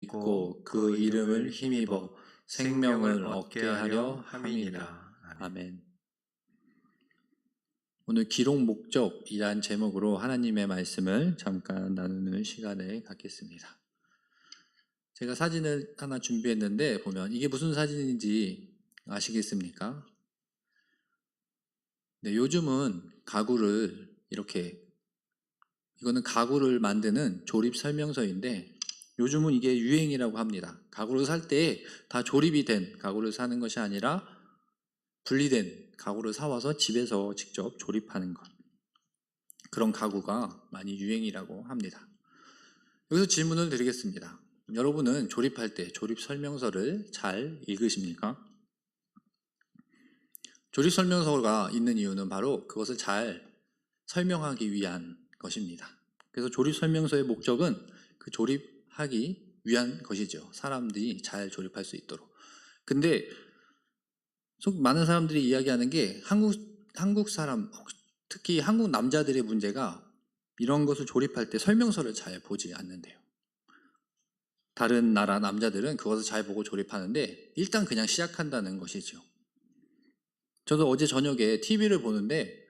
믿고 그 이름을 힘입어 생명을 얻게 하려 함이니라. 아멘. 오늘 기록 목적이란 제목으로 하나님의 말씀을 잠깐 나누는 시간을 갖겠습니다. 제가 사진을 하나 준비했는데 보면 이게 무슨 사진인지 아시겠습니까? 네, 요즘은 가구를 이렇게, 이거는 가구를 만드는 조립 설명서인데 요즘은 이게 유행이라고 합니다. 가구를 살 때 다 조립이 된 가구를 사는 것이 아니라 분리된 가구를 사와서 집에서 직접 조립하는 것, 그런 가구가 많이 유행이라고 합니다. 여기서 질문을 드리겠습니다. 여러분은 조립할 때 조립 설명서를 잘 읽으십니까? 조립 설명서가 있는 이유는 바로 그것을 잘 설명하기 위한 것입니다. 그래서 조립 설명서의 목적은 그 조립하기 위한 것이죠. 사람들이 잘 조립할 수 있도록. 근데 많은 사람들이 이야기하는 게 한국 사람, 특히 한국 남자들의 문제가 이런 것을 조립할 때 설명서를 잘 보지 않는데요. 다른 나라 남자들은 그것을 잘 보고 조립하는데 일단 그냥 시작한다는 것이죠. 저도 어제 저녁에 TV를 보는데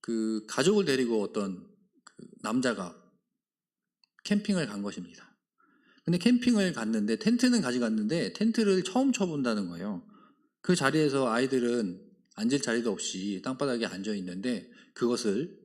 그 가족을 데리고 어떤 그 남자가 캠핑을 간 것입니다. 근데 캠핑을 갔는데 텐트는 가져갔는데 텐트를 처음 쳐본다는 거예요. 그 자리에서 아이들은 앉을 자리도 없이 땅바닥에 앉아 있는데 그것을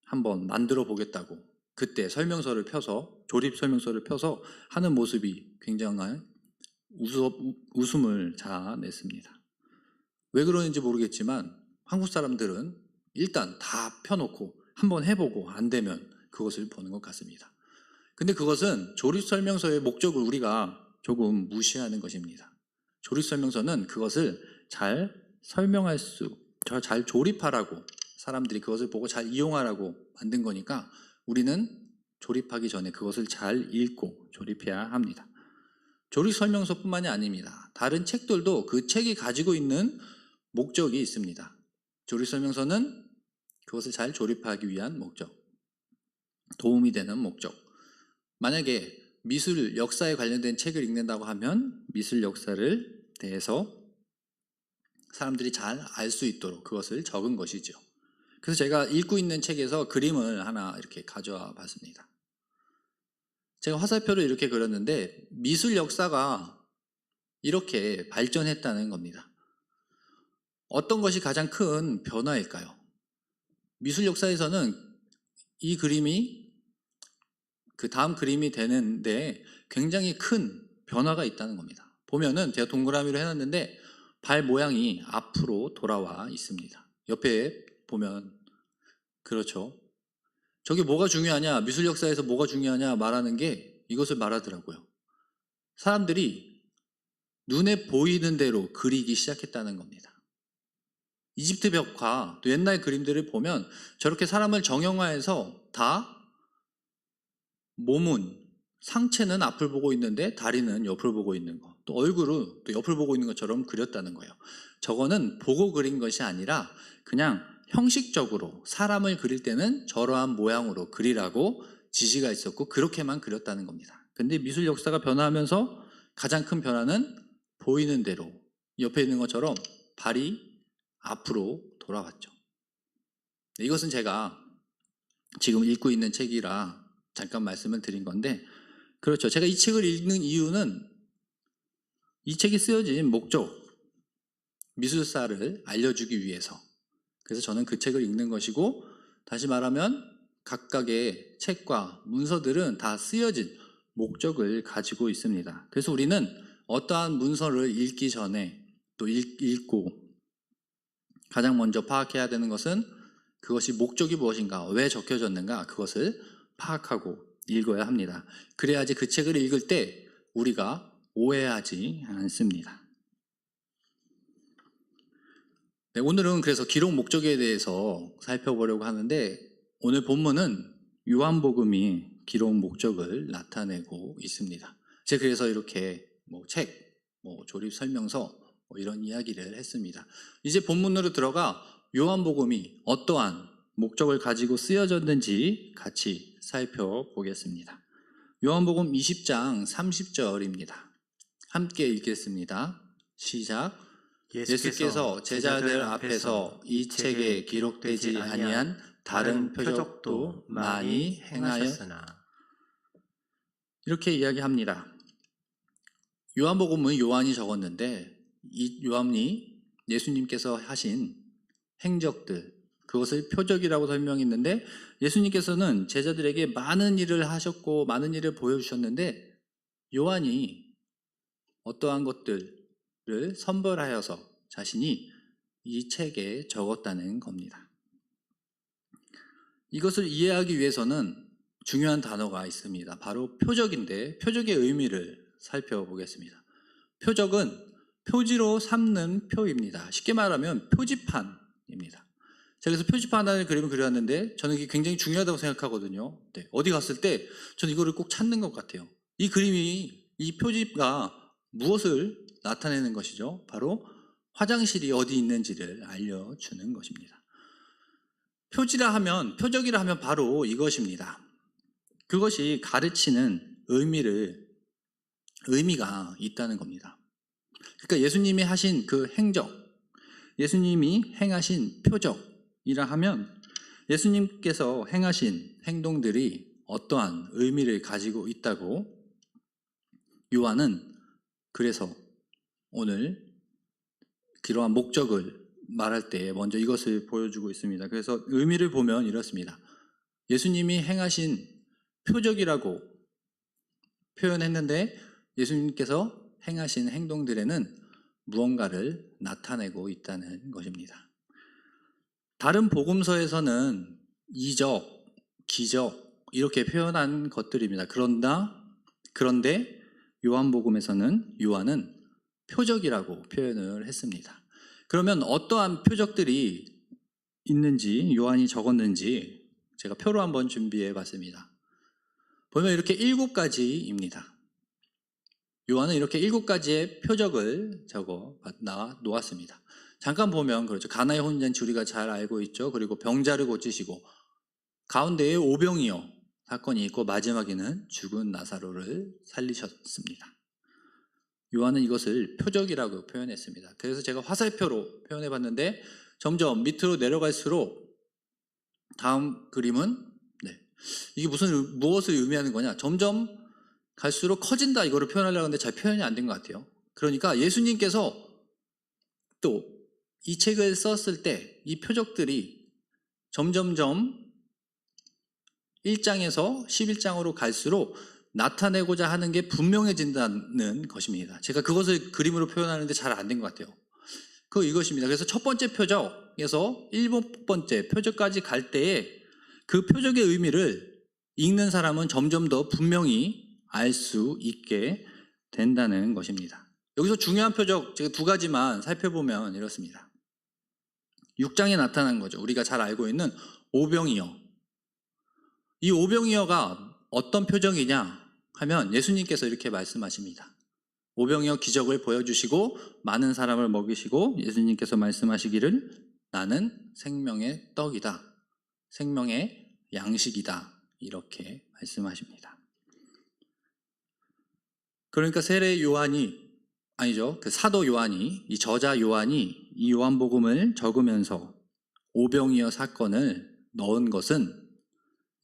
한번 만들어 보겠다고 그때 설명서를 펴서, 조립 설명서를 펴서 하는 모습이 굉장한 웃음을 자아냈습니다. 왜 그러는지 모르겠지만 한국 사람들은 일단 다 펴놓고 한번 해보고 안 되면 그것을 보는 것 같습니다. 근데 그것은 조립 설명서의 목적을 우리가 조금 무시하는 것입니다. 조립 설명서는 그것을 잘 설명할 잘 조립하라고, 사람들이 그것을 보고 잘 이용하라고 만든 거니까 우리는 조립하기 전에 그것을 잘 읽고 조립해야 합니다. 조립 설명서뿐만이 아닙니다. 다른 책들도 그 책이 가지고 있는 목적이 있습니다. 조립 설명서는 그것을 잘 조립하기 위한 목적, 도움이 되는 목적. 만약에 미술 역사에 관련된 책을 읽는다고 하면 미술 역사를 대해서 사람들이 잘 알 수 있도록 그것을 적은 것이죠. 그래서 제가 읽고 있는 책에서 그림을 하나 이렇게 가져와 봤습니다. 제가 화살표를 이렇게 그렸는데 미술 역사가 이렇게 발전했다는 겁니다. 어떤 것이 가장 큰 변화일까요? 미술 역사에서는 이 그림이 그 다음 그림이 되는데 굉장히 큰 변화가 있다는 겁니다. 보면은 제가 동그라미로 해놨는데 발 모양이 앞으로 돌아와 있습니다. 옆에 보면, 그렇죠. 저게 뭐가 중요하냐, 미술 역사에서 뭐가 중요하냐 말하는 게 이것을 말하더라고요. 사람들이 눈에 보이는 대로 그리기 시작했다는 겁니다. 이집트 벽화, 또 옛날 그림들을 보면 저렇게 사람을 정형화해서 다 몸은, 상체는 앞을 보고 있는데 다리는 옆을 보고 있는 거, 또 얼굴은 또 옆을 보고 있는 것처럼 그렸다는 거예요. 저거는 보고 그린 것이 아니라 그냥 형식적으로 사람을 그릴 때는 저러한 모양으로 그리라고 지시가 있었고 그렇게만 그렸다는 겁니다. 근데 미술 역사가 변화하면서 가장 큰 변화는 보이는 대로 옆에 있는 것처럼 발이 앞으로 돌아왔죠. 이것은 제가 지금 읽고 있는 책이라 잠깐 말씀을 드린 건데, 그렇죠. 제가 이 책을 읽는 이유는 이 책이 쓰여진 목적, 미술사를 알려주기 위해서. 그래서 저는 그 책을 읽는 것이고, 다시 말하면 각각의 책과 문서들은 다 쓰여진 목적을 가지고 있습니다. 그래서 우리는 어떠한 문서를 읽기 전에 또 읽고 가장 먼저 파악해야 되는 것은 그것이 목적이 무엇인가, 왜 적혀졌는가, 그것을 파악하고 읽어야 합니다. 그래야지 그 책을 읽을 때 우리가 오해하지 않습니다. 네, 오늘은 그래서 기록 목적에 대해서 살펴보려고 하는데, 오늘 본문은 요한복음이 기록 목적을 나타내고 있습니다. 제가 그래서 이렇게 책, 조립 설명서 이런 이야기를 했습니다. 이제 본문으로 들어가 요한복음이 어떠한 목적을 가지고 쓰여졌는지 같이 살펴보겠습니다. 요한복음 20장 30절입니다. 함께 읽겠습니다. 시작. 예수께서 제자들 앞에서 이 책에 기록되지 아니한 다른 표적도 많이 행하였으나. 이렇게 이야기합니다. 요한복음은 요한이 적었는데 이 요한이 예수님께서 하신 행적들, 그것을 표적이라고 설명했는데 예수님께서는 제자들에게 많은 일을 하셨고 많은 일을 보여주셨는데 요한이 어떠한 것들을 선별하여서 자신이 이 책에 적었다는 겁니다. 이것을 이해하기 위해서는 중요한 단어가 있습니다. 바로 표적인데 표적의 의미를 살펴보겠습니다. 표적은 표지로 삼는 표입니다. 쉽게 말하면 표지판입니다. 제가 그래서 표지판 하나의 그림을 그려왔는데 저는 이게 굉장히 중요하다고 생각하거든요. 네, 어디 갔을 때 저는 이거를 꼭 찾는 것 같아요. 이 그림이, 이 표지가 무엇을 나타내는 것이죠? 바로 화장실이 어디 있는지를 알려주는 것입니다. 표지라 하면, 표적이라 하면 바로 이것입니다. 그것이 가르치는 의미가 있다는 겁니다. 그러니까 예수님이 하신 그 행적, 예수님이 행하신 표적이라 하면 예수님께서 행하신 행동들이 어떠한 의미를 가지고 있다고 요한은 그래서 오늘 그러한 목적을 말할 때 먼저 이것을 보여주고 있습니다. 그래서 의미를 보면 이렇습니다. 예수님이 행하신 표적이라고 표현했는데 예수님께서 행하신 행동들에는 무언가를 나타내고 있다는 것입니다. 다른 복음서에서는 이적, 기적 이렇게 표현한 것들입니다. 그런데 요한복음에서는 요한은 표적이라고 표현을 했습니다. 그러면 어떠한 표적들이 있는지 요한이 적었는지 제가 표로 한번 준비해 봤습니다. 보면 이렇게 7가지입니다. 요한은 이렇게 7가지의 표적을 적어 놓았습니다. 잠깐 보면 그렇죠. 가나의 혼인잔치 우리가 잘 알고 있죠. 그리고 병자를 고치시고 가운데에 오병이어 사건이 있고 마지막에는 죽은 나사로를 살리셨습니다. 요한은 이것을 표적이라고 표현했습니다. 그래서 제가 화살표로 표현해 봤는데 점점 밑으로 내려갈수록 다음 그림은 이게 무엇을 의미하는 거냐? 점점 갈수록 커진다 이거를 표현하려고 하는데 잘 표현이 안 된 것 같아요. 그러니까 예수님께서 또 이 책을 썼을 때 이 표적들이 점점점 1장에서 11장으로 갈수록 나타내고자 하는 게 분명해진다는 것입니다. 제가 그것을 그림으로 표현하는데 잘 안 된 것 같아요. 이것입니다. 그래서 첫 번째 표적에서 7번째 표적까지 갈 때에 그 표적의 의미를 읽는 사람은 점점 더 분명히 알 수 있게 된다는 것입니다. 여기서 중요한 표적 제가 2가지만 살펴보면 이렇습니다. 6장에 나타난 거죠. 우리가 잘 알고 있는 오병이어. 이 오병이어가 어떤 표적이냐 하면 예수님께서 이렇게 말씀하십니다. 오병이어 기적을 보여주시고 많은 사람을 먹이시고 예수님께서 말씀하시기를 나는 생명의 떡이다. 생명의 양식이다. 이렇게 말씀하십니다. 그러니까 사도 요한이, 이 저자 요한이 이 요한복음을 적으면서 오병이어 사건을 넣은 것은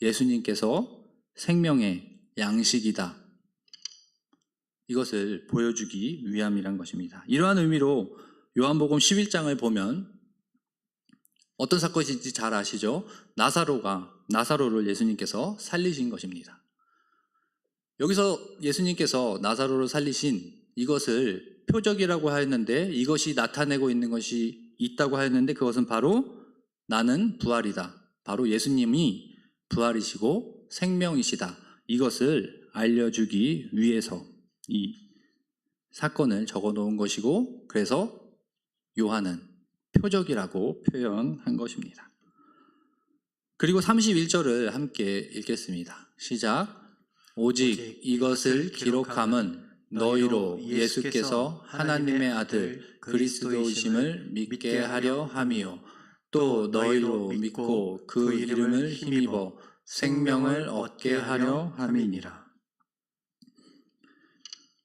예수님께서 생명의 양식이다. 이것을 보여주기 위함이란 것입니다. 이러한 의미로 요한복음 11장을 보면 어떤 사건인지 잘 아시죠? 나사로를 예수님께서 살리신 것입니다. 여기서 예수님께서 나사로를 살리신 이것을 표적이라고 하였는데 이것이 나타내고 있는 것이 있다고 하였는데 그것은 바로 나는 부활이다. 바로 예수님이 부활이시고 생명이시다. 이것을 알려주기 위해서 이 사건을 적어 놓은 것이고 그래서 요한은 표적이라고 표현한 것입니다. 그리고 31절을 함께 읽겠습니다. 시작. 오직 이것을 기록함은 너희로 예수께서 하나님의 아들 그리스도이심을 믿게 하려 함이요 또 너희로 믿고 그 이름을 힘입어 생명을 얻게 하려 함이니라.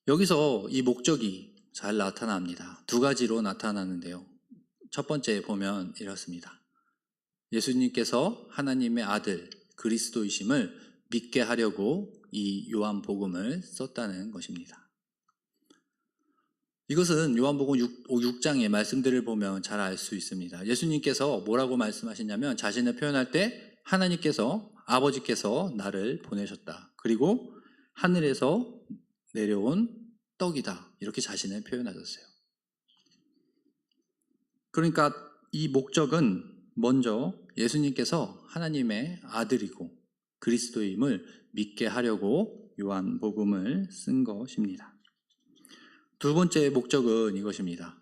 여기서 이 목적이 잘 나타납니다. 두 가지로 나타나는데요. 첫 번째 보면 이렇습니다. 예수님께서 하나님의 아들 그리스도이심을 믿게 하려고 이 요한복음을 썼다는 것입니다. 이것은 요한복음 6장의 말씀들을 보면 잘 알 수 있습니다. 예수님께서 뭐라고 말씀하시냐면 자신을 표현할 때 하나님께서 아버지께서 나를 보내셨다. 그리고 하늘에서 내려온 떡이다. 이렇게 자신을 표현하셨어요. 그러니까 이 목적은 먼저 예수님께서 하나님의 아들이고 그리스도임을 믿게 하려고 요한복음을 쓴 것입니다. 두 번째 목적은 이것입니다.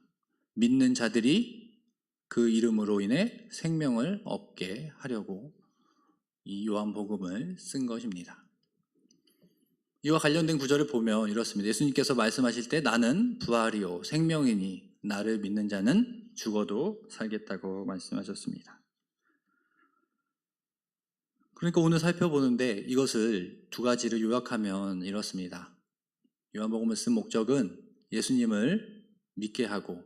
믿는 자들이 그 이름으로 인해 생명을 얻게 하려고 이 요한복음을 쓴 것입니다. 이와 관련된 구절을 보면 이렇습니다. 예수님께서 말씀하실 때 나는 부활이요 생명이니 나를 믿는 자는 죽어도 살겠다고 말씀하셨습니다. 그러니까 오늘 살펴보는데 이것을 두 가지를 요약하면 이렇습니다. 요한복음을 쓴 목적은 예수님을 믿게 하고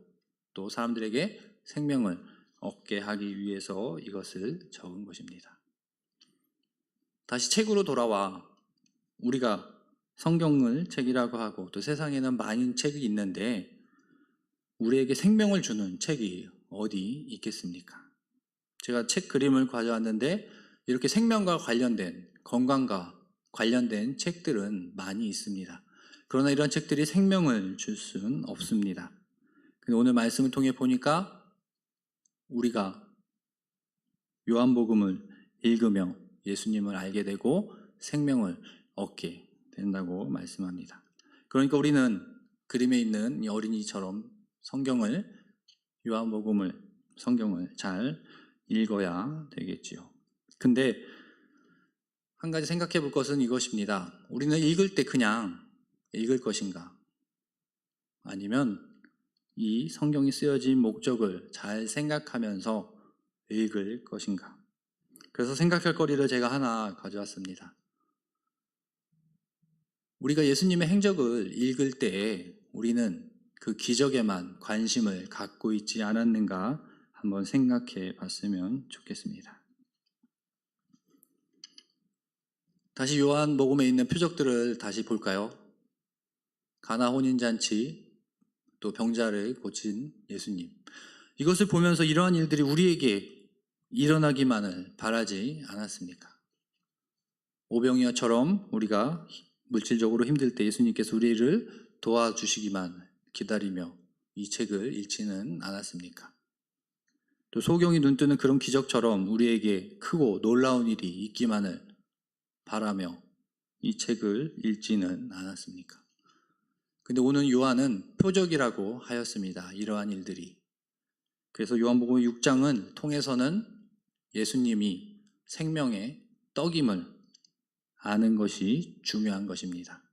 또 사람들에게 생명을 얻게 하기 위해서 이것을 적은 것입니다. 다시 책으로 돌아와 우리가 성경을 책이라고 하고 또 세상에는 많은 책이 있는데 우리에게 생명을 주는 책이 어디 있겠습니까? 제가 책 그림을 가져왔는데 이렇게 생명과 관련된 건강과 관련된 책들은 많이 있습니다. 그러나 이런 책들이 생명을 줄 수는 없습니다. 근데 오늘 말씀을 통해 보니까 우리가 요한복음을 읽으며 예수님을 알게 되고 생명을 얻게 된다고 말씀합니다. 그러니까 우리는 그림에 있는 이 어린이처럼 성경을 잘 읽어야 되겠지요. 근데 한 가지 생각해 볼 것은 이것입니다. 우리는 읽을 때 그냥 읽을 것인가? 아니면 이 성경이 쓰여진 목적을 잘 생각하면서 읽을 것인가? 그래서 생각할 거리를 제가 하나 가져왔습니다. 우리가 예수님의 행적을 읽을 때 우리는 그 기적에만 관심을 갖고 있지 않았는가 한번 생각해 봤으면 좋겠습니다. 다시 요한복음에 있는 표적들을 다시 볼까요? 가나 혼인잔치, 또 병자를 고친 예수님. 이것을 보면서 이러한 일들이 우리에게 일어나기만을 바라지 않았습니까? 오병이어처럼 우리가 물질적으로 힘들 때 예수님께서 우리를 도와주시기만 기다리며 이 책을 읽지는 않았습니까? 또 소경이 눈뜨는 그런 기적처럼 우리에게 크고 놀라운 일이 있기만을 바라며 이 책을 읽지는 않았습니까? 근데 오늘 요한은 표적이라고 하였습니다. 이러한 일들이. 그래서 요한복음 6장을 통해서는 예수님이 생명의 떡임을 아는 것이 중요한 것입니다.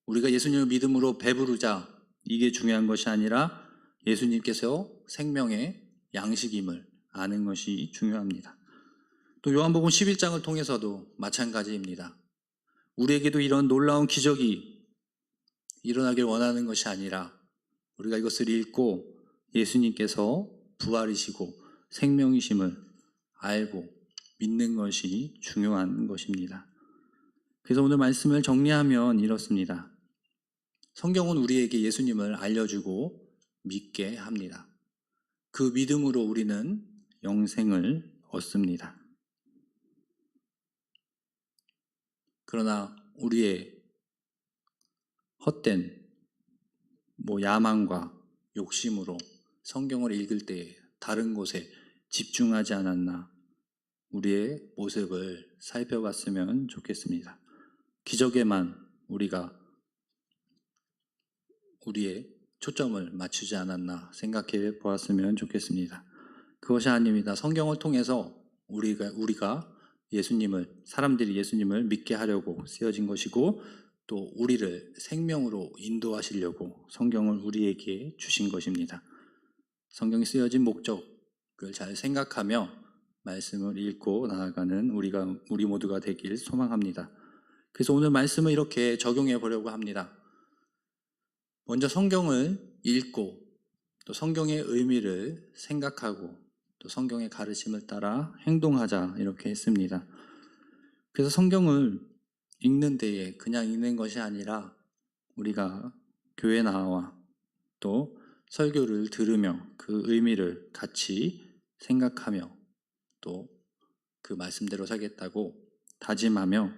우리가 예수님을 믿음으로 배부르자 이게 중요한 것이 아니라 예수님께서 생명의 양식임을 아는 것이 중요합니다. 또 요한복음 11장을 통해서도 마찬가지입니다. 우리에게도 이런 놀라운 기적이 일어나길 원하는 것이 아니라 우리가 이것을 읽고 예수님께서 부활이시고 생명이심을 알고 믿는 것이 중요한 것입니다. 그래서 오늘 말씀을 정리하면 이렇습니다. 성경은 우리에게 예수님을 알려주고 믿게 합니다. 그 믿음으로 우리는 영생을 얻습니다. 그러나 우리의 헛된 야망과 욕심으로 성경을 읽을 때 다른 곳에 집중하지 않았나 우리의 모습을 살펴봤으면 좋겠습니다. 기적에만 우리가 우리의 초점을 맞추지 않았나 생각해 보았으면 좋겠습니다. 그것이 아닙니다. 성경을 통해서 우리가 사람들이 예수님을 믿게 하려고 쓰여진 것이고 또 우리를 생명으로 인도하시려고 성경을 우리에게 주신 것입니다. 성경이 쓰여진 목적을 잘 생각하며 말씀을 읽고 나아가는 우리 모두가 되길 소망합니다. 그래서 오늘 말씀을 이렇게 적용해 보려고 합니다. 먼저 성경을 읽고 또 성경의 의미를 생각하고 또 성경의 가르침을 따라 행동하자 이렇게 했습니다. 그래서 성경을 읽는 데에 그냥 읽는 것이 아니라 우리가 교회 나와 또 설교를 들으며 그 의미를 같이 생각하며 또 그 말씀대로 살겠다고 다짐하며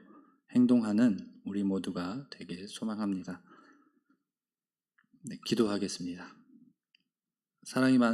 행동하는 우리 모두가 되길 소망합니다. 네, 기도하겠습니다. 사랑이 많으신